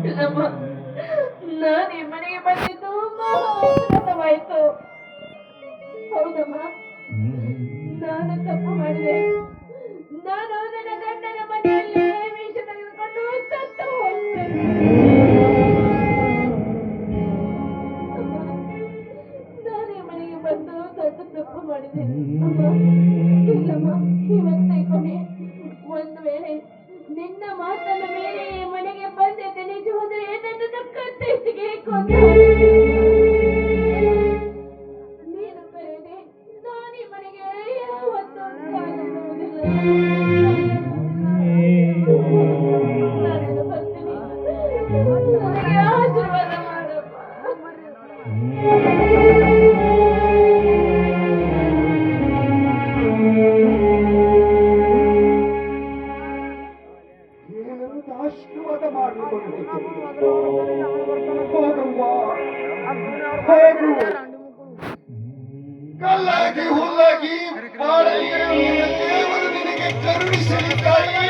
ಇಲ್ಲಮ್ಮ, ನಾನು ಈ ಮನೆಗೆ ಬಂದಿದ್ದು ಮಹಾಪರಾಧವಾಯಿತು. ಹೌದಮ್ಮ, ನಾನು ತಪ್ಪು ಮಾಡಿದೆ. ನಾನು ನನ್ನ ಗಂಡನ ಮನೆಯಲ್ಲಿ ವಿಷ ತೆಗೆದುಕೊಂಡು ಸತ್ತು ಹೋಗ್ತೇನೆ. ಅಮ್ಮ, ನಾನು ಈ ಮನೆಗೆ ಬಂದು ದೊಡ್ಡ ತಪ್ಪು ಮಾಡಿದೆ. ಅಮ್ಮ, ಇಲ್ಲಮ್ಮ, ಇವತ್ತೇ ಕೊನೆ. ಒಂದು ವೇಳೆ ನಿನ್ನ ಮಾತನ್ನ ಮೇಲೆ ಈ ಮನೆಗೆ ಬಂದಿದ್ದೆ ನಿಜವಾದ್ರೆ ನನ್ನನ್ನು ಕತ್ತರಿಸಿಗೆ ಕೊಂದು ನೀನು ಕರೆದೆ. ನಾನು ಈ ಮನೆಗೆ ಯಾವತ್ತೂ ಕಾಲಿಡುವುದಿಲ್ಲ. ನಾನು ಬರ್ತೀನಿ. ನನಗೆ ಆಶೀರ್ವಾದ ಮಾಡಪ್ಪ. ಏನಂತ ಆಶೀರ್ವಾದ ಮಾಡಿಕೊಂಡು ಹೋಗವ್ವ, ಹೋಗು. ಕಲ್ಲಾಗಿ ಹುಲ್ಲಾಗಿ ಬಾಳಲಿ ದೇವರು ನಿನಗೆ ಕರುಣಿಸಲಿ ತಾಯಿ.